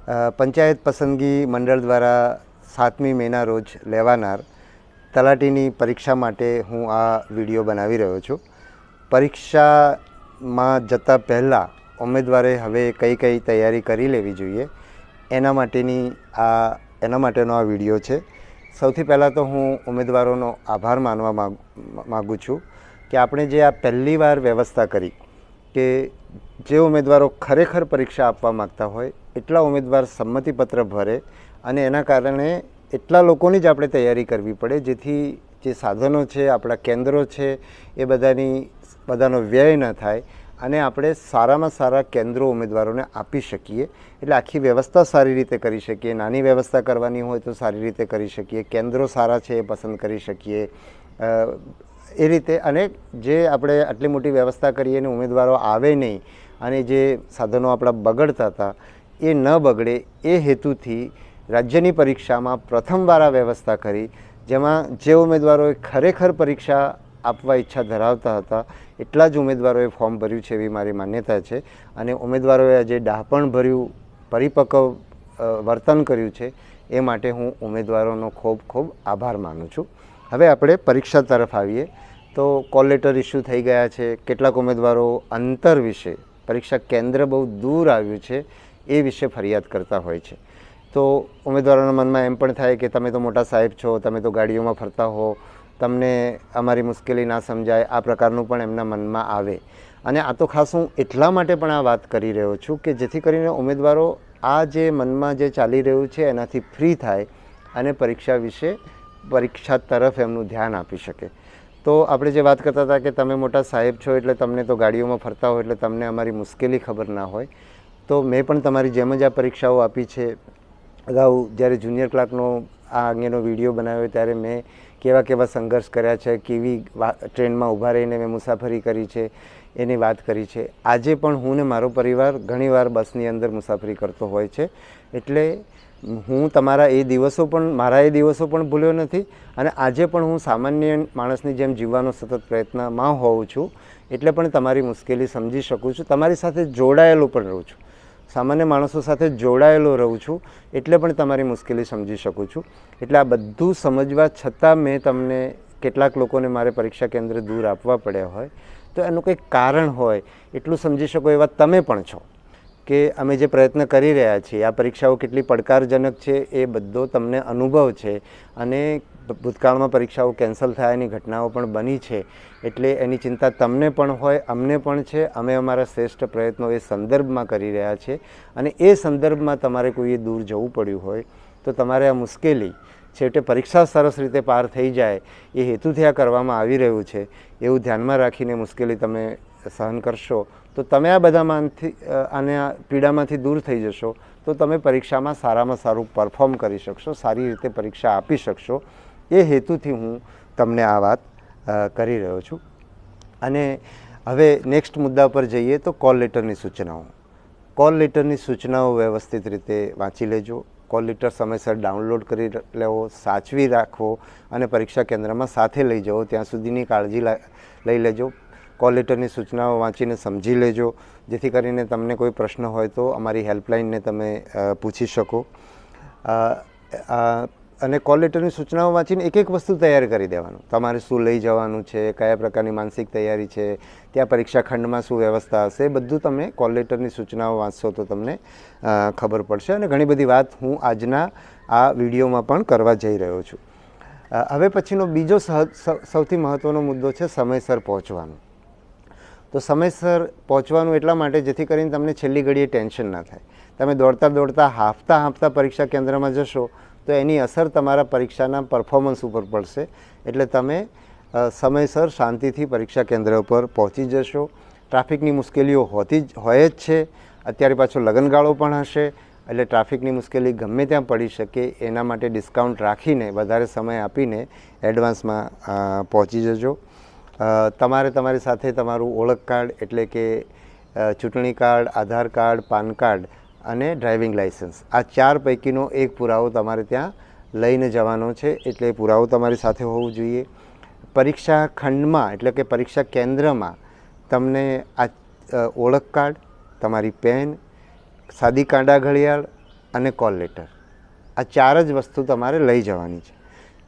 પંચાયત પસંદગી મંડળ દ્વારા 7મી મેના રોજ લેવાનાર તલાટીની પરીક્ષા માટે હું આ વિડીયો બનાવી રહ્યો છું. પરીક્ષામાં જતાં પહેલાં ઉમેદવારે હવે કઈ કઈ તૈયારી કરી લેવી જોઈએ એના માટેનો આ વિડીયો છે. સૌથી પહેલાં તો હું ઉમેદવારોનો આભાર માનવા માગું છું કે આપણે જે આ પહેલી વાર વ્યવસ્થા કરી કે જે ઉમેદવારો ખરેખર પરીક્ષા આપવા માગતા હોય એટલા ઉમેદવાર સંમતિપત્ર ભરે અને એના કારણે એટલા લોકોની જ આપણે તૈયારી કરવી પડે જેથી જે સાધનો છે, આપણા કેન્દ્રો છે એ બધાનો વ્યય ન થાય અને આપણે સારામાં સારા કેન્દ્રો ઉમેદવારોને આપી શકીએ. એટલે આખી વ્યવસ્થા સારી રીતે કરી શકીએ. નાની વ્યવસ્થા કરવાની હોય તો સારી રીતે કરી શકીએ. કેન્દ્રો સારા છે એ પસંદ કરી શકીએ એ રીતે. અને જે આપણે આટલી મોટી વ્યવસ્થા કરીએ અને ઉમેદવારો આવે નહીં અને જે સાધનો આપણા બગડતા હતા એ ન બગડે એ હેતુથી રાજ્યની પરીક્ષામાં પ્રથમવાર આ વ્યવસ્થા કરી, જેમાં જે ઉમેદવારોએ ખરેખર પરીક્ષા આપવા ઈચ્છા ધરાવતા હતા એટલા જ ઉમેદવારોએ ફોર્મ ભર્યું છે એવી મારી માન્યતા છે. અને ઉમેદવારોએ જે ડાહપણ ભર્યું પરિપક્વ વર્તન કર્યું છે એ માટે હું ઉમેદવારોનો ખૂબ ખૂબ આભાર માનું છું. હવે આપણે પરીક્ષા તરફ આવીએ તો કોલ લેટર ઇસ્યુ થઈ ગયા છે. કેટલાક ઉમેદવારો અંતર વિશે, પરીક્ષા કેન્દ્ર બહુ દૂર આવ્યું છે એ વિશે ફરિયાદ કરતા હોય છે. તો ઉમેદવારોના મનમાં એમ પણ થાય કે તમે તો મોટા સાહેબ છો, તમે તો ગાડીઓમાં ફરતા હો, તમને અમારી મુશ્કેલી ના સમજાય, આ પ્રકારનું પણ એમના મનમાં આવે. અને આ તો ખાસ હું એટલા માટે પણ આ વાત કરી રહ્યો છું કે જેથી કરીને ઉમેદવારો આ જે મનમાં જે ચાલી રહ્યું છે એનાથી ફ્રી થાય અને પરીક્ષા તરફ એમનું ધ્યાન આપી શકે. તો આપણે જે વાત કરતા હતા કે તમે મોટા સાહેબ છો એટલે તમને તો ગાડીઓમાં ફરતા હોય એટલે તમને અમારી મુશ્કેલી ખબર ના હોય. તો મેં પણ તમારી જેમ જ આ પરીક્ષાઓ આપી છે. અગાઉ જ્યારે જુનિયર ક્લાર્કનો આ અંગેનો વિડીયો બનાવ્યો ત્યારે મેં કેવા સંઘર્ષ કર્યા છે, કેવી ટ્રેનમાં ઊભા રહીને મેં મુસાફરી કરી છે એની વાત કરી છે. આજે પણ હું ને મારો પરિવાર ઘણીવાર બસની અંદર મુસાફરી કરતો હોય છે. એટલે હું મારા એ દિવસો પણ ભૂલ્યો નથી અને આજે પણ હું સામાન્ય માણસની જેમ જીવવાનો સતત પ્રયત્નમાં હોઉં છું. એટલે પણ તમારી મુશ્કેલી સમજી શકું છું. તમારી સાથે જોડાયેલો પણ રહું છું. સામાન્ય માણસો સાથે જોડાયેલો રહું છું એટલે પણ તમારી મુશ્કેલી સમજી શકું છું. એટલે આ બધું સમજવા છતાં મેં તમને કેટલાક લોકોને મારે પરીક્ષા કેન્દ્ર દૂર આપવા પડ્યા હોય તો એનું કંઈક કારણ હોય એટલું સમજી શકો એવા તમે પણ છો કે અમે જે પ્રયત્ન કરી રહ્યા છીએ આ પરીક્ષાઓ કેટલી પડકારજનક છે એ બધો તમને અનુભવ છે. અને ભૂતકાળમાં પરીક્ષાઓ કેન્સલ થયાની ઘટનાઓ પણ બની છે એટલે એની ચિંતા તમને પણ હોય, અમને પણ છે. અમે અમારા શ્રેષ્ઠ પ્રયત્નો એ સંદર્ભમાં કરી રહ્યા છીએ અને એ સંદર્ભમાં તમારે કોઈએ દૂર જવું પડ્યું હોય તો તમારે આ મુશ્કેલી છેવટે પરીક્ષા સરસ રીતે પાર થઈ જાય એ હેતુથી આ કરવામાં આવી રહ્યું છે એવું ધ્યાનમાં રાખીને મુશ્કેલી તમે સહન કરશો તો તમે આ આ પીડામાંથી દૂર થઈ જશો તો તમે પરીક્ષામાં સારામાં સારું પરફોર્મ કરી શકશો, સારી રીતે પરીક્ષા આપી શકશો. એ હેતુથી હું તમને આ વાત કરી રહ્યો છું. અને હવે નેક્સ્ટ મુદ્દા પર જઈએ તો કોલ લેટરની સૂચનાઓ. કોલ લેટરની સૂચનાઓ વ્યવસ્થિત રીતે વાંચી લેજો. કોલ લેટર સમયસર ડાઉનલોડ કરી લેવો, સાચવી રાખવો અને પરીક્ષા કેન્દ્રમાં સાથે લઈ જવો ત્યાં સુધીની કાળજી લઈ લેજો. કોલ લેટરની સૂચનાઓ વાંચીને સમજી લેજો જેથી કરીને તમને કોઈ પ્રશ્ન હોય તો અમારી હેલ્પલાઇનને તમે પૂછી શકો. અને કોલ લેટરની સૂચનાઓ વાંચીને એક વસ્તુ તૈયાર કરી દેવાનું. તમારે શું લઈ જવાનું છે, કયા પ્રકારની માનસિક તૈયારી છે, ત્યાં પરીક્ષા ખંડમાં શું વ્યવસ્થા હશે, બધું તમે કોલ લેટરની સૂચનાઓ વાંચશો તો તમને ખબર પડશે. અને ઘણી બધી વાત હું આજના આ વિડીયોમાં પણ કરવા જઈ રહ્યો છું. હવે પછીનો બીજો સૌથી મહત્ત્વનો મુદ્દો છે સમયસર પહોંચવાનું. તો સમયસર પહોંચવાનું એટલા માટે જેથી કરીને તમને છેલ્લી ઘડીએ ટેન્શન ના થાય. તમે દોડતા હાંફતા પરીક્ષા કેન્દ્રમાં જશો તો એની અસર તમારા પરીક્ષાના પરફોર્મન્સ ઉપર પડશે. એટલે તમે સમયસર શાંતિથી પરીક્ષા કેન્દ્ર ઉપર પહોંચી જશો. ટ્રાફિકની મુશ્કેલીઓ હોય જ છે. અત્યારે પાછો લગનગાળો પણ હશે એટલે ટ્રાફિકની મુશ્કેલી ગમે ત્યાં પડી શકે. એના માટે ડિસ્કાઉન્ટ રાખીને વધારે સમય આપીને એડવાન્સમાં પહોંચી જજો. તમારે તમારી સાથે તમારું ઓળખ કાર્ડ એટલે કે ચૂંટણી કાર્ડ, આધાર કાર્ડ, પાન કાર્ડ અને ડ્રાઇવિંગ લાઇસન્સ આ 4 પૈકીનો એક પુરાવો તમારે ત્યાં લઈને જવાનો છે. એટલે એ પુરાવો તમારી સાથે હોવું જોઈએ. પરીક્ષા ખંડમાં એટલે કે પરીક્ષા કેન્દ્રમાં તમને આ ઓળખ કાર્ડ, તમારી પેન, સાદી કાંડા ઘડિયાળ અને કોલ લેટર. આ 4 જ વસ્તુ તમારે લઈ જવાની છે.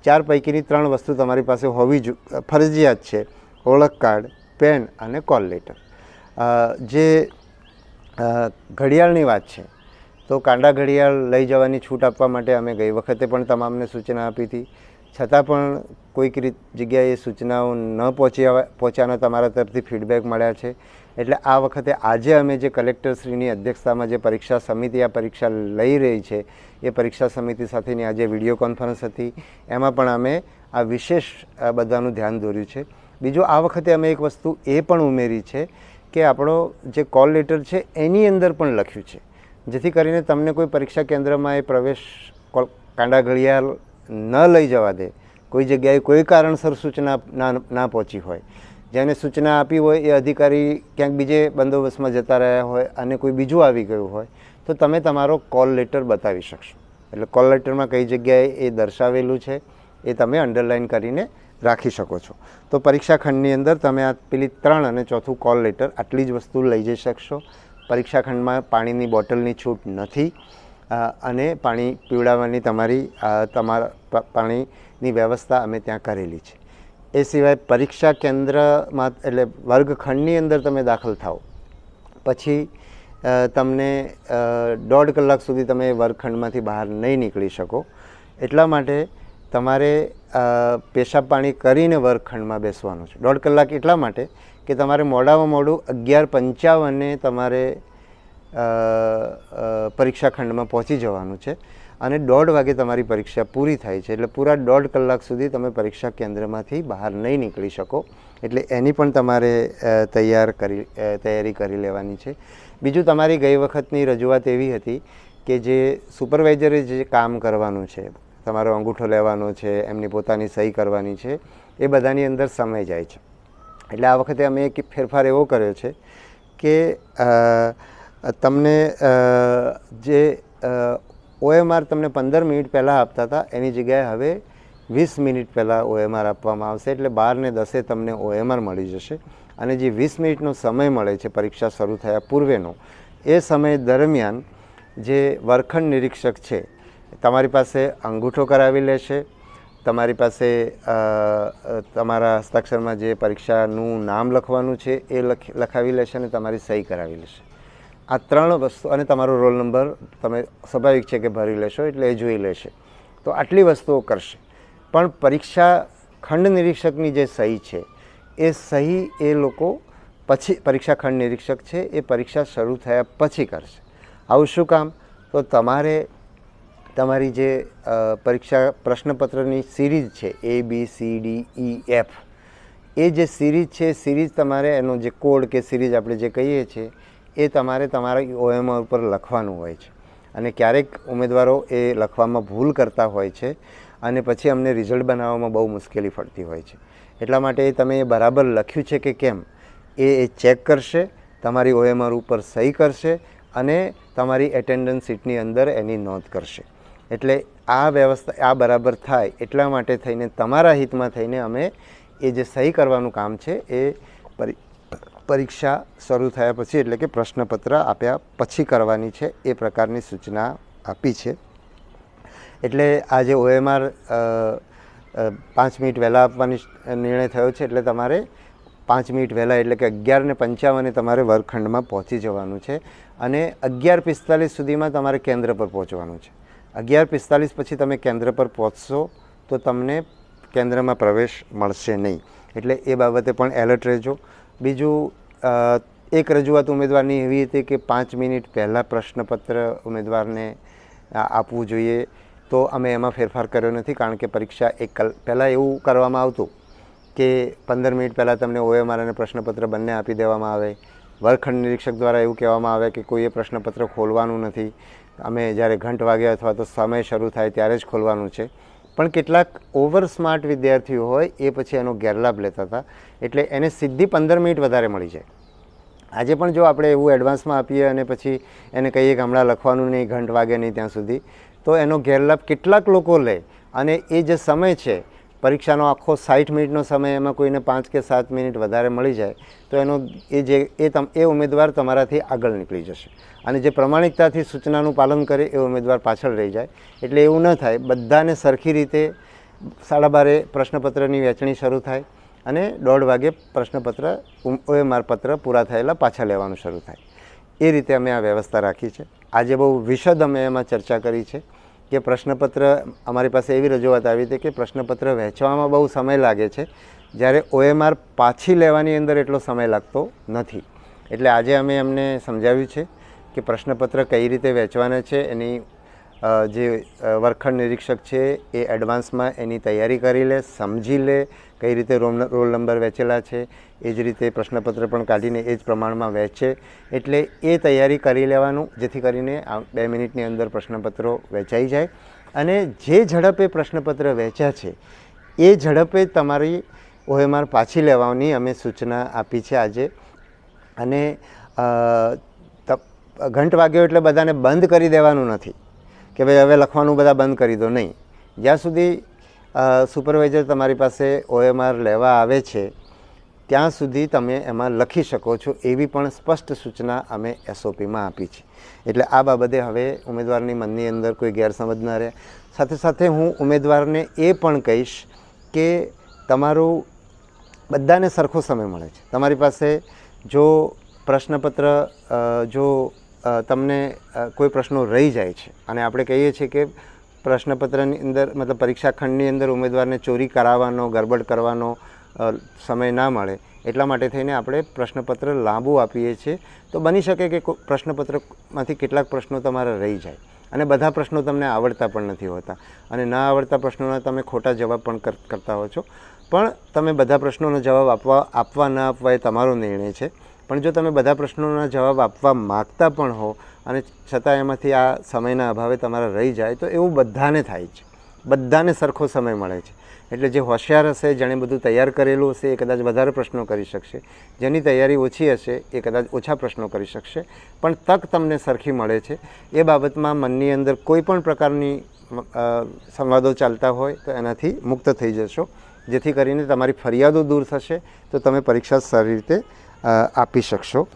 4 પૈકીની 3 વસ્તુ તમારી પાસે હોવી ફરજિયાત છે: ઓળખ કાર્ડ, પેન અને કોલ લેટર. જે ઘડિયાળની વાત છે તો કાંડા ઘડિયાળ લઈ જવાની છૂટ આપવા માટે અમે ગઈ વખતે પણ તમામને સૂચના આપી હતી, છતાં પણ કોઈક જગ્યાએ સૂચનાઓ ન પહોંચ્યાના તમારા તરફથી ફીડબેક મળ્યા છે. એટલે આ વખતે આજે અમે જે કલેક્ટરશ્રીની અધ્યક્ષતામાં જે પરીક્ષા સમિતિ આ પરીક્ષા લઈ રહી છે એ પરીક્ષા સમિતિ સાથેની આજે વિડીયો કોન્ફરન્સ હતી, એમાં પણ અમે આ વિશેષ બધાનું ધ્યાન દોર્યું છે. બીજું, આ વખતે અમે એક વસ્તુ એ પણ ઉમેરી છે કે આપણો જે કોલ લેટર છે એની અંદર પણ લખ્યું છે, જેથી કરીને તમને કોઈ પરીક્ષા કેન્દ્રમાં એ પ્રવેશ કાંડા ઘડિયાળ ન લઈ જવા દે. કોઈ જગ્યાએ કોઈ કારણસર સૂચના ના પહોંચી હોય, જેને સૂચના આપી હોય એ અધિકારી ક્યાંક બીજે બંદોબસ્તમાં જતા રહ્યા હોય અને કોઈ બીજું આવી ગયું હોય, તો તમે તમારો કોલ લેટર બતાવી શકશો. એટલે કોલ લેટરમાં કઈ જગ્યાએ એ દર્શાવેલું છે એ તમે અંડરલાઇન કરીને રાખી શકો છો. તો પરીક્ષા ખંડની અંદર તમે આ પેલી 3 અને ચોથું કોલ લેટર આટલી જ વસ્તુ લઈ જઈ શકશો. પરીક્ષા ખંડમાં પાણીની બોટલની છૂટ નથી અને પાણી પીવડાવવાની તમારા પાણીની વ્યવસ્થા અમે ત્યાં કરેલી છે. એ સિવાય પરીક્ષા કેન્દ્રમાં એટલે વર્ગખંડની અંદર તમે દાખલ થાઓ પછી તમને 1.5 કલાક સુધી તમે વર્ગખંડમાંથી બહાર નહીં નીકળી શકો. એટલા માટે તમારે પેશાબ પાણી કરીને વર્ગખંડમાં બેસવાનું છે. 1.5 કલાક એટલા માટે કે તમારે મોડામાં મોડું 11:55 તમારે પરીક્ષા ખંડમાં પહોંચી જવાનું છે અને 1:30 વાગે તમારી પરીક્ષા પૂરી થાય છે. એટલે પૂરા 1.5 કલાક સુધી તમે પરીક્ષા કેન્દ્રમાંથી બહાર નહીં નીકળી શકો. એટલે એની પણ તમારે તૈયારી કરી લેવાની છે. બીજું, તમારી ગઈ વખતની રજૂઆત એવી હતી કે જે સુપરવાઇઝરે જે કામ કરવાનું છે, તમારો અંગૂઠો લેવાનો છે, એમની પોતાની સહી કરવાની છે, એ બધાની અંદર સમય જાય છે. એટલે આ વખતે અમે એક ફેરફાર એવો કર્યો છે કે તમને જે OMR તમને 15 મિનિટ પહેલાં આપતા હતા એની જગ્યાએ હવે 20 મિનિટ પહેલાં OMR આપવામાં આવશે. એટલે 12:10 તમને OMR મળી જશે. અને જે 20 મિનિટનો સમય મળે છે પરીક્ષા શરૂ થયા પૂર્વેનો, એ સમય દરમિયાન જે વર્ગખંડ નિરીક્ષક છે તમારી પાસે અંગૂઠો કરાવી લેશે, તમારી પાસે તમારા હસ્તાક્ષરમાં જે પરીક્ષાનું નામ લખવાનું છે એ લખાવી લેશે અને તમારી સહી કરાવી લેશે. આ 3 વસ્તુ, અને તમારો રોલ નંબર તમે સ્વાભાવિક છે કે ભરી લેશો એટલે એ જોઈ લેશે. તો આટલી વસ્તુઓ કરશે. પણ પરીક્ષા ખંડ નિરીક્ષકની જે સહી છે એ સહી એ લોકો પછી પરીક્ષા ખંડ નિરીક્ષક છે એ પરીક્ષા શરૂ થયા પછી કરશે. આવું શું કામ? તો તમારી જે પરીક્ષા પ્રશ્નપત્રની સિરીઝ છે ABCDEF, એ જે સિરીઝ છે, સિરીઝ તમારે એનો જે કોડ કે સિરીઝ આપણે જે કહીએ છીએ એ તમારે તમારા OMR ઉપર લખવાનું હોય છે. અને ક્યારેક ઉમેદવારો એ લખવામાં ભૂલ કરતા હોય છે અને પછી અમને રિઝલ્ટ બનાવવામાં બહુ મુશ્કેલી પડતી હોય છે. એટલા માટે તમે એ બરાબર લખ્યું છે કે કેમ એ ચેક કરશે, તમારી OMR ઉપર સહી કરશે અને તમારી એટેન્ડન્સ શીટની અંદર એની નોંધ કરશે. એટલે આ વ્યવસ્થા આ બરાબર થાય એટલા માટે થઈને તમારા હિતમાં થઈને અમે એ જે સહી કરવાનું કામ છે એ પરીક્ષા શરૂ થયા પછી એટલે કે પ્રશ્નપત્ર આપ્યા પછી કરવાની છે, એ પ્રકારની સૂચના આપી છે. એટલે આ જે OMR 5 મિનિટ વહેલા આપવાની નિર્ણય થયો છે. એટલે તમારે 5 મિનિટ વહેલા એટલે કે 11:55 તમારે વર્ગખંડમાં પહોંચી જવાનું છે અને 11:45 સુધીમાં તમારે કેન્દ્ર પર પહોંચવાનું છે. 11:45 પછી તમે કેન્દ્ર પર પહોંચશો તો તમને કેન્દ્રમાં પ્રવેશ મળશે નહીં. એટલે એ બાબતે પણ એલર્ટ રહેજો. બીજું, એક રજૂઆત ઉમેદવારની એવી હતી કે 5 મિનિટ પહેલાં પ્રશ્નપત્ર ઉમેદવારને આપવું જોઈએ. તો અમે એમાં ફેરફાર કર્યો નથી, કારણ કે પરીક્ષા પહેલાં એવું કરવામાં આવતું કે 15 મિનિટ પહેલાં તમને OMR અને પ્રશ્નપત્ર બંને આપી દેવામાં આવે. વર્ગખંડ નિરીક્ષક દ્વારા એવું કહેવામાં આવે કે કોઈએ પ્રશ્નપત્ર ખોલવાનું નથી, અમે જ્યારે ઘંટ વાગે અથવા તો સમય શરૂ થાય ત્યારે જ ખોલવાનું છે. પણ કેટલાક ઓવર સ્માર્ટ વિદ્યાર્થીઓ હોય એ પછી એનો ગેરલાભ લેતા હતા, એટલે એને સીધી 15 મિનિટ વધારે મળી જાય. આજે પણ જો આપણે એવું એડવાન્સમાં આપીએ અને પછી એને કહીએ કે હમણાં લખવાનું નહીં, ઘંટ વાગે નહીં ત્યાં સુધી, તો એનો ગેરલાભ કેટલાક લોકો લે અને એ જે સમય છે પરીક્ષાનો આખો 60 મિનિટનો સમય એમાં કોઈને 5 કે 7 મિનિટ વધારે મળી જાય તો એ ઉમેદવાર તમારાથી આગળ નીકળી જશે, અને જે પ્રમાણિકતાથી સૂચનાનું પાલન કરે એ ઉમેદવાર પાછળ રહી જાય. એટલે એવું ન થાય, બધાને સરખી રીતે 12:30 પ્રશ્નપત્રની વહેંચણી શરૂ થાય અને 1:30 વાગે પ્રશ્નપત્ર OMR પત્ર પૂરા થયેલા પાછા લેવાનું શરૂ થાય. એ રીતે અમે આ વ્યવસ્થા રાખી છે. આજે બહુ વિશદ અમે એમાં ચર્ચા કરી છે કે પ્રશ્નપત્ર, અમારી પાસે એવી રજૂઆત આવી હતી કે પ્રશ્નપત્ર વહેંચવામાં બહુ સમય લાગે છે, જ્યારે OMR પાછી લેવાની અંદર એટલો સમય લાગતો નથી. એટલે આજે અમે એમને સમજાવ્યું છે કે પ્રશ્નપત્ર કઈ રીતે વહેંચવાના છે, એની જે વર્ગખંડ નિરીક્ષક છે એ એડવાન્સમાં એની તૈયારી કરી લે, સમજી લે કઈ રીતે રોલ નંબર વહેંચેલા છે, એ જ રીતે પ્રશ્નપત્ર પણ કાઢીને એ જ પ્રમાણમાં વહેંચે. એટલે એ તૈયારી કરી લેવાનું, જેથી કરીને 2 મિનિટની અંદર પ્રશ્નપત્રો વહેંચાઈ જાય. અને જે ઝડપે પ્રશ્નપત્ર વહેંચ્યા છે એ ઝડપે તમારી OMR પાછી લેવાની અમે સૂચના આપી છે આજે. અને ઘંટ વાગ્યો એટલે બધાને બંધ કરી દેવાનું નથી કે ભાઈ હવે લખવાનું બધા બંધ કરી દો, નહીં. જ્યાં સુધી સુપરવાઇઝર તમારી પાસે OMR લેવા આવે છે ત્યાં સુધી તમે એમાં લખી શકો છો, એવી પણ સ્પષ્ટ સૂચના અમે SOPમાં આપી છે. એટલે આ બાબતે હવે ઉમેદવારની મનની અંદર કોઈ ગેરસમજ ન રહે. સાથે સાથે હું ઉમેદવારને એ પણ કહીશ કે તમારું બધાને સરખો સમય મળે છે. તમારી પાસે જો પ્રશ્નપત્ર જો તમને કોઈ પ્રશ્નો રહી જાય છે, અને આપણે કહીએ છીએ કે પ્રશ્નપત્રની અંદર મતલબ પરીક્ષા ખંડની અંદર ઉમેદવારને ચોરી કરાવવાનો, ગરબડ કરવાનો સમય ના મળે, એટલા માટે થઈને આપણે પ્રશ્નપત્ર લાંબુ આપીએ છીએ. તો બની શકે કે પ્રશ્નપત્રમાંથી કેટલાક પ્રશ્નો તમારા રહી જાય, અને બધા પ્રશ્નો તમને આવડતા પણ નથી હોતા, અને ના આવડતા પ્રશ્નોના તમે ખોટા જવાબ પણ કરતા હો છો. પણ તમે બધા પ્રશ્નોનો જવાબ આપવા ન આપવા એ તમારો નિર્ણય છે. પણ જો તમે બધા પ્રશ્નોના જવાબ આપવા માગતા પણ હો અને છતાં એમાંથી આ સમયના અભાવે તમારા રહી જાય, તો એવું બધાને થાય છે. બધાને સરખો સમય મળે છે. એટલે જે હોશિયાર હશે, જેણે બધું તૈયાર કરેલું હશે, એ કદાચ વધારે પ્રશ્નો કરી શકશે. જેની તૈયારી ઓછી હશે એ કદાચ ઓછા પ્રશ્નો કરી શકશે. પણ તક તમને સરખી મળે છે. એ બાબતમાં મનની અંદર કોઈ પણ પ્રકારની સંવાદો ચાલતા હોય તો એનાથી મુક્ત થઈ જશો, જેથી કરીને તમારી ફરિયાદો દૂર થશે, તો તમે પરીક્ષા સારી રીતે આપી શકશો.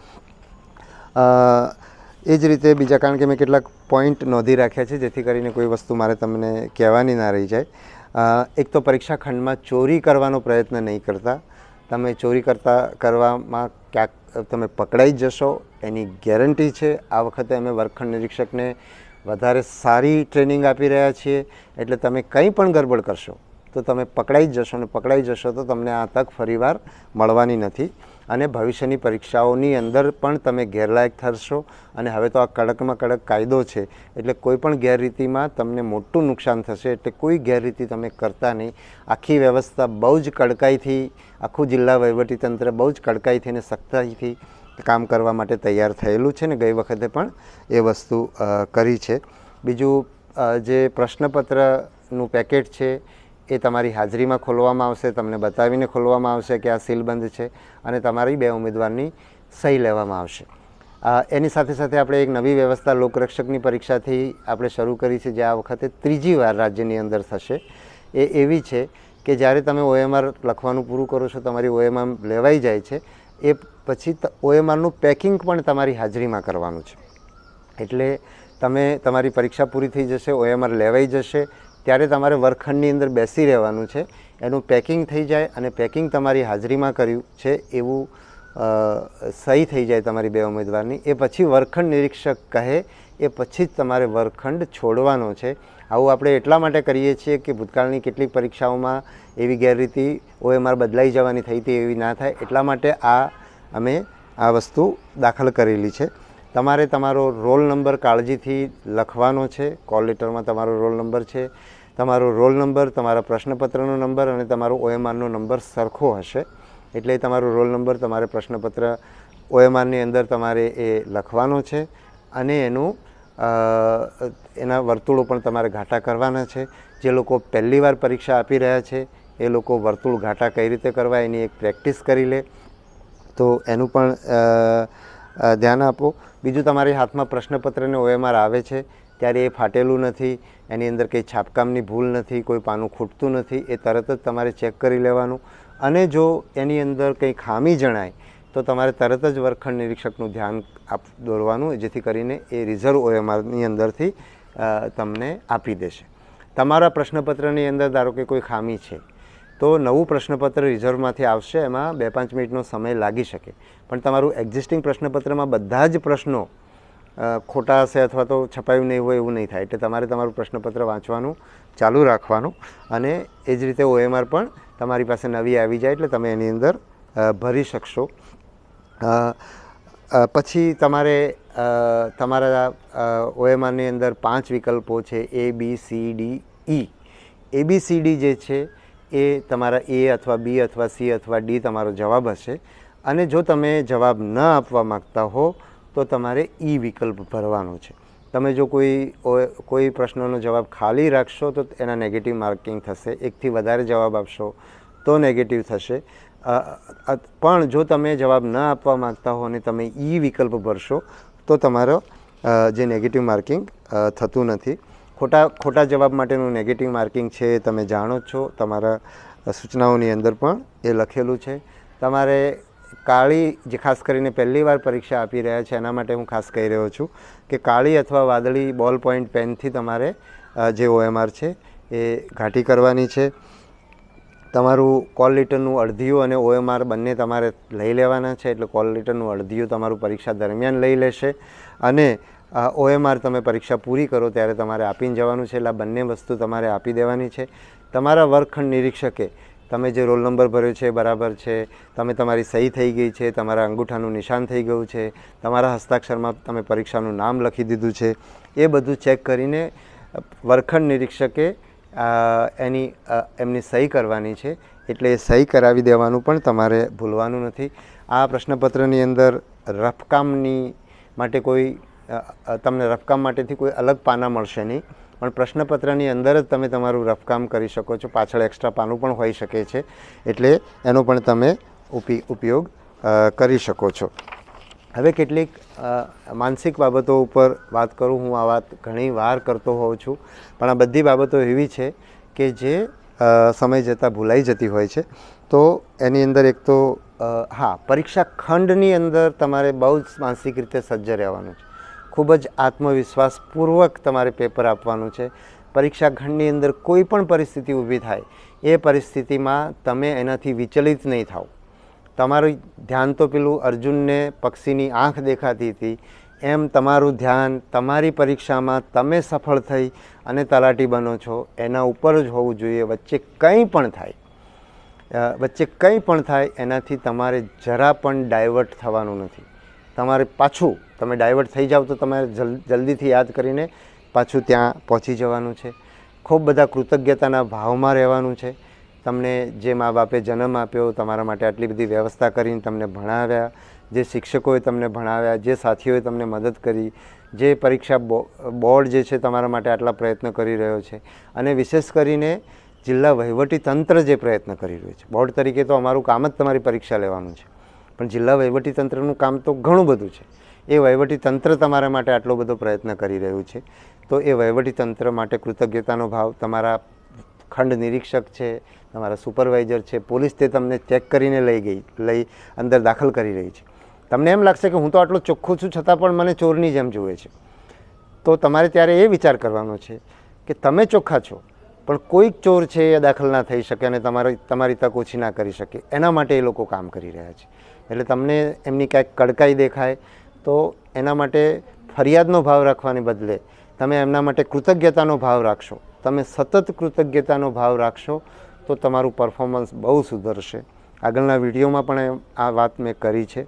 એ જ રીતે બીજા, કારણ કે મેં કેટલાક પોઈન્ટ નોંધી રાખ્યા છે જેથી કરીને કોઈ વસ્તુ મારે તમને કહેવાની ના રહી જાય. એક તો પરીક્ષા ખંડમાં ચોરી કરવાનો પ્રયત્ન નહીં કરતા. તમે ચોરી કરવામાં ક્યાંક તમે પકડાઈ જશો એની ગેરંટી છે. આ વખતે અમે વર્ગખંડ નિરીક્ષકને વધારે સારી ટ્રેનિંગ આપી રહ્યા છીએ. એટલે તમે કંઈ પણ ગરબડ કરશો તો તમે પકડાઈ જ જશો, અને પકડાઈ જશો તો તમને આ તક ફરીવાર મળવાની નથી. અને ભવિષ્યની પરીક્ષાઓની અંદર પણ તમે ગેરલાયક થશો. અને હવે તો આ કડકમાં કડક કાયદો છે, એટલે કોઈ પણ ગેરરીતિમાં તમને મોટું નુકસાન થશે. એટલે કોઈ ગેરરીતિ તમે કરતા નહીં. આખી વ્યવસ્થા બહુ જ કડકાઈથી, આખું જિલ્લા વહીવટીતંત્ર બહુ જ કડકાઈથી અને સખ્તાઈથી કામ કરવા માટે તૈયાર થયેલું છે, ને ગઈ વખતે પણ એ વસ્તુ કરી છે. બીજું, જે પ્રશ્નપત્રનું પેકેટ છે એ તમારી હાજરીમાં ખોલવામાં આવશે, તમને બતાવીને ખોલવામાં આવશે કે આ સીલબંધ છે, અને તમારી 2 ઉમેદવારની સહી લેવામાં આવશે. એની સાથે સાથે આપણે એક નવી વ્યવસ્થા લોકરક્ષકની પરીક્ષાથી આપણે શરૂ કરી છે, જે આ વખતે 3જી વાર રાજ્યની અંદર થશે. એ એવી છે કે જ્યારે તમે OMR લખવાનું પૂરું કરો છો, તમારી OMR લેવાઈ જાય છે, એ પછી OMRનું પેકિંગ પણ તમારી હાજરીમાં કરવાનું છે. એટલે તમારી પરીક્ષા પૂરી થઈ જશે, OMR લેવાઈ જશે, ત્યારે તમારે વર્ગખંડની અંદર બેસી રહેવાનું છે. એનું પેકિંગ થઈ જાય, અને પેકિંગ તમારી હાજરીમાં કર્યું છે એવું સહી થઈ જાય તમારી 2 ઉમેદવારની. એ પછી વર્ગખંડ નિરીક્ષક કહે એ પછી જ તમારે વર્ગખંડ છોડવાનો છે. આવું આપણે એટલા માટે કરીએ છીએ કે ભૂતકાળની કેટલીક પરીક્ષાઓમાં એવી ગેરરીતિ OMR બદલાઈ જવાની થઈ હતી, એવી ના થાય એટલા માટે અમે આ વસ્તુ દાખલ કરેલી છે. તમારે તમારો રોલ નંબર કાળજીથી લખવાનો છે. કોલ લેટરમાં તમારો રોલ નંબર છે. તમારો રોલ નંબર, તમારા પ્રશ્નપત્રનો નંબર અને તમારો OMRનો નંબર સરખો હશે. એટલે તમારો રોલ નંબર તમારે પ્રશ્નપત્ર OMRની અંદર તમારે એ લખવાનો છે, અને એના વર્તુળો પણ તમારે ઘાટા કરવાના છે. જે લોકો પહેલી વાર પરીક્ષા આપી રહ્યા છે એ લોકો વર્તુળ ઘાટા કઈ રીતે કરવા એની એક પ્રેક્ટિસ કરી લે, તો એનું પણ ધ્યાન આપો. બીજું, તમારી હાથમાં પ્રશ્નપત્ર અને OMR આવે છે ત્યારે એ ફાટેલું નથી, એની અંદર કંઈ છાપકામની ભૂલ નથી, કોઈ પાનું ખૂટતું નથી, એ તરત જ તમારે ચેક કરી લેવાનું. અને જો એની અંદર કંઈ ખામી જણાય તો તમારે તરત જ વર્ગખંડ નિરીક્ષકનું ધ્યાન દોરવાનું, જેથી કરીને એ રિઝર્વ OMRની અંદરથી તમને આપી દેશે. તમારા પ્રશ્નપત્રની અંદર ધારો કે કોઈ ખામી છે તો નવું પ્રશ્નપત્ર રિઝર્વમાંથી આવશે, એમાં 2-5 મિનિટનો સમય લાગી શકે, પણ તમારું એક્ઝિસ્ટિંગ પ્રશ્નપત્રમાં બધા જ પ્રશ્નો ખોટા હશે અથવા તો છપાયું નહીં હોય એવું નહીં થાય. એટલે તમારે તમારું પ્રશ્નપત્ર વાંચવાનું ચાલુ રાખવાનું, અને એ જ રીતે OMR પણ તમારી પાસે નવી આવી જાય એટલે તમે એની અંદર ભરી શકશો. પછી તમારે તમારા OMRની અંદર 5 વિકલ્પો છે, ABCDE. ABCD જે છે એ તમારા A અથવા B અથવા C અથવા D તમારો જવાબ હશે, અને જો તમે જવાબ ન આપવા માગતા હો તો તમારે E વિકલ્પ ભરવાનો છે. તમે જો કોઈ પ્રશ્નનો જવાબ ખાલી રાખશો તો એના નેગેટિવ માર્કિંગ થશે, એકથી વધારે જવાબ આપશો તો નેગેટિવ થશે. પણ જો તમે જવાબ ન આપવા માગતા હો અને તમે E વિકલ્પ ભરશો તો તમારો જે નેગેટિવ માર્કિંગ થતું નથી. ખોટા જવાબ માટેનું નેગેટિવ માર્કિંગ છે એ તમે જાણો જ છો, તમારા સૂચનાઓની અંદર પણ એ લખેલું છે. તમારે કાળી, જે ખાસ કરીને પહેલી વાર પરીક્ષા આપી રહ્યા છે એના માટે હું ખાસ કહી રહ્યો છું કે કાળી અથવા વાદળી બોલ પોઈન્ટ પેનથી તમારે જે OMR છે એ ઘાટી કરવાની છે. તમારું કોલ લેટરનું અડધિયું અને OMR બંને તમારે લઈ લેવાના છે, એટલે કોલ લેટરનું અડધિયું તમારું પરીક્ષા દરમિયાન લઈ લેશે, અને OMR તમે પરીક્ષા પૂરી કરો ત્યારે તમારે આપીને જવાનું છે. એટલે આ બંને વસ્તુ તમારે આપી દેવાની છે. તમારા વર્ગખંડ નિરીક્ષકે તમે જે રોલ નંબર ભર્યો છે બરાબર છે, તમે તમારી સહી થઈ ગઈ છે, તમારા અંગૂઠાનું નિશાન થઈ ગયું છે, તમારા હસ્તાક્ષરમાં તમે પરીક્ષાનું નામ લખી દીધું છે, એ બધું ચેક કરીને વર્ગખંડ નિરીક્ષકે એમની સહી કરવાની છે. એટલે એ સહી કરાવી દેવાનું પણ તમારે ભૂલવાનું નથી. આ પ્રશ્નપત્રની અંદર રફકામની માટે તમને રફકામ માટેથી કોઈ અલગ પાના મળશે નહીં, પણ પ્રશ્નપત્રની અંદર જ તમે તમારું રફકામ કરી શકો છો. પાછળ એક્સ્ટ્રા પાનું પણ હોઈ શકે છે, એટલે એનો પણ તમે ઉપયોગ કરી શકો છો. હવે કેટલીક માનસિક બાબતો ઉપર વાત કરું. હું આ વાત ઘણી વાર કરતો હોઉં છું, પણ આ બધી બાબતો એવી છે કે જે સમય જતાં ભૂલાઈ જતી હોય છે. તો એની અંદર એક તો પરીક્ષા ખંડની અંદર તમારે બહુ જ માનસિક રીતે સજ્જ રહેવાનું છે. ખૂબ જ આત્મવિશ્વાસપૂર્વક તમારે પેપર આપવાનું છે. પરીક્ષા ખંડની અંદર કોઈ પણ પરિસ્થિતિ ઊભી થાય એ પરિસ્થિતિમાં તમે એનાથી વિચલિત નહીં થાવ. તમારું ધ્યાન તો પેલું અર્જુનને પક્ષીની આંખ દેખાતી હતી એમ તમારું ધ્યાન તમારી પરીક્ષામાં તમે સફળ થઈ અને તલાટી બનો છો એના ઉપર જ હોવું જોઈએ. વચ્ચે કંઈ પણ થાય એનાથી તમારે જરા પણ ડાયવર્ટ થવાનું નથી. તમારે પાછું તમે ડાયવર્ટ થઈ જાઓ તો તમારે જલ્દીથી યાદ કરીને પાછું ત્યાં પહોંચી જવાનું છે. ખૂબ બધા કૃતજ્ઞતાના ભાવમાં રહેવાનું છે. તમને જે મા બાપે જન્મ આપ્યો, તમારા માટે આટલી બધી વ્યવસ્થા કરીને તમને ભણાવ્યા, જે શિક્ષકોએ તમને ભણાવ્યા, જે સાથીઓએ તમને મદદ કરી, જે પરીક્ષા બોર્ડ જે છે તમારા માટે આટલા પ્રયત્ન કરી રહ્યો છે, અને વિશેષ કરીને જિલ્લા વહીવટીતંત્ર જે પ્રયત્ન કરી રહ્યું છે. બોર્ડ તરીકે તો અમારું કામ જ તમારી પરીક્ષા લેવાનું છે, પણ જિલ્લા વહીવટીતંત્રનું કામ તો ઘણું બધું છે. એ વહીવટીતંત્ર તમારા માટે આટલો બધો પ્રયત્ન કરી રહ્યું છે, તો એ વહીવટીતંત્ર માટે કૃતજ્ઞતાનો ભાવ. તમારા ખંડ નિરીક્ષક છે, તમારા સુપરવાઇઝર છે, પોલીસ તે તમને ચેક કરીને લઈ અંદર દાખલ કરી રહી છે. તમને એમ લાગશે કે હું તો આટલો ચોખ્ખો છું છતાં પણ મને ચોરની જેમ જુએ છે, તો તમારે ત્યારે એ વિચાર કરવાનો છે કે તમે ચોખ્ખા છો પણ કોઈક ચોર છે એ દાખલ ના થઈ શકે અને તમારી તક ઓછી ના કરી શકે. એના માટે એ લોકો કામ કરી રહ્યા છે. એટલે તમને એમની કાંઈક કડકાઈ દેખાય તો એના માટે ફરિયાદનો ભાવ રાખવાને બદલે તમે એમના માટે કૃતજ્ઞતાનો ભાવ રાખશો. તમે સતત કૃતજ્ઞતાનો ભાવ રાખશો તો તમારું પરફોર્મન્સ બહુ સુધરશે. આગળના વિડીયોમાં પણ આ વાત મેં કરી છે,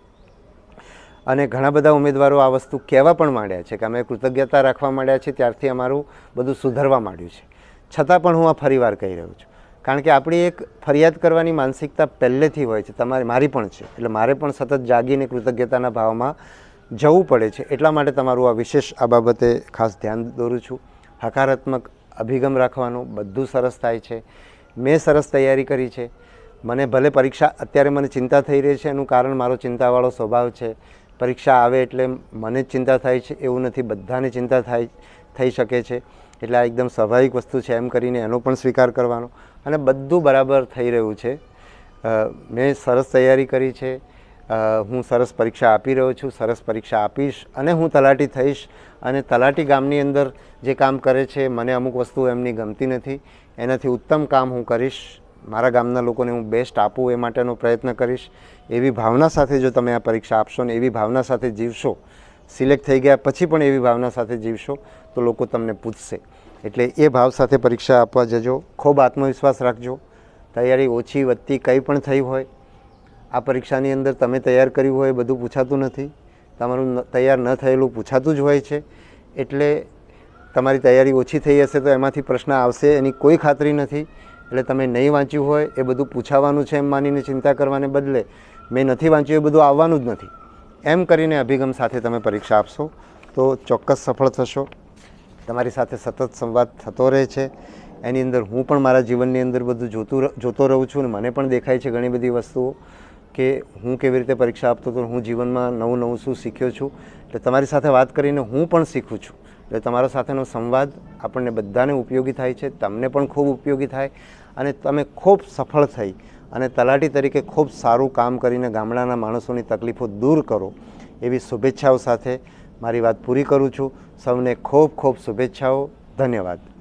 અને ઘણા બધા ઉમેદવારો આ વસ્તુ કહેવા પણ માંડ્યા છે કે અમે કૃતજ્ઞતા રાખવા માંડ્યા છે ત્યારથી અમારું બધું સુધરવા માંડ્યું છે. છતાં પણ હું આ ફરીવાર કહી રહ્યો છું, કારણ કે આપણી એક ફરિયાદ કરવાની માનસિકતા પહેલેથી હોય છે. મારી પણ છે, એટલે મારે પણ સતત જાગીને કૃતજ્ઞતાના ભાવમાં જવું પડે છે. એટલા માટે તમારું આ વિશેષ આ બાબતે ખાસ ધ્યાન દોરું છું. હકારાત્મક અભિગમ રાખવાનો, બધું સરસ થાય છે. મેં સરસ તૈયારી કરી છે. મને ભલે પરીક્ષા અત્યારે મને ચિંતા થઈ રહી છે, એનું કારણ મારો ચિંતાવાળો સ્વભાવ છે. પરીક્ષા આવે એટલે મને જ ચિંતા થાય છે એવું નથી, બધાને ચિંતા થાય થઈ શકે છે, એટલે આ એકદમ સ્વાભાવિક વસ્તુ છે એમ કરીને એનો પણ સ્વીકાર કરવાનો અને બધું બરાબર થઈ રહ્યું છે. મેં સરસ તૈયારી કરી છે, હું સરસ પરીક્ષા આપી રહ્યો છું, સરસ પરીક્ષા આપીશ અને હું તલાટી થઈશ. અને તલાટી ગામની અંદર જે કામ કરે છે, મને અમુક વસ્તુ એમની ગમતી નથી, એનાથી ઉત્તમ કામ હું કરીશ, મારા ગામના લોકોને હું બેસ્ટ આપું એ માટેનો પ્રયત્ન કરીશ. એવી ભાવના સાથે જો તમે આ પરીક્ષા આપશો ને એવી ભાવના સાથે જીવશો, સિલેક્ટ થઈ ગયા પછી પણ એવી ભાવના સાથે જીવશો તો લોકો તમને પૂછશે. એટલે એ ભાવ સાથે પરીક્ષા આપવા જજો. ખૂબ આત્મવિશ્વાસ રાખજો. તૈયારી ઓછી વધતી કંઈ પણ થઈ હોય, આ પરીક્ષાની અંદર તમે તૈયાર કર્યું હોય બધું પૂછાતું નથી, તમારું તૈયાર ન થયેલું પૂછાતું જ હોય છે. એટલે તમારી તૈયારી ઓછી થઈ હશે તો એમાંથી પ્રશ્ન આવશે એની કોઈ ખાતરી નથી. એટલે તમે નહીં વાંચ્યું હોય એ બધું પૂછાવાનું છે એમ માનીને ચિંતા કરવાને બદલે મેં નથી વાંચ્યું એ બધું આવવાનું જ નથી એમ કરીને અભિગમ સાથે તમે પરીક્ષા આપશો તો ચોક્કસ સફળ થશો. તમારી સાથે સતત સંવાદ થતો રહે છે. એની અંદર હું પણ મારા જીવનની અંદર બધું જોતો રહું છું અને મને પણ દેખાય છે ઘણી બધી વસ્તુઓ કે હું કેવી રીતે પરીક્ષા આપતો હતો, હું જીવનમાં નવું નવું શું શીખ્યો છું. એટલે તમારી સાથે વાત કરીને હું પણ શીખું છું. એટલે તમારા સાથેનો સંવાદ આપણને બધાને ઉપયોગી થાય છે, તમને પણ ખૂબ ઉપયોગી થાય અને તમે ખૂબ સફળ થઈ અને તલાટી તરીકે ખૂબ સારું કામ કરીને ગામડાના માણસોની તકલીફો દૂર કરો એવી શુભેચ્છાઓ સાથે મારી વાત પૂરી કરું છું. સૌને ખૂબ ખૂબ શુભેચ્છાઓ. ધન્યવાદ.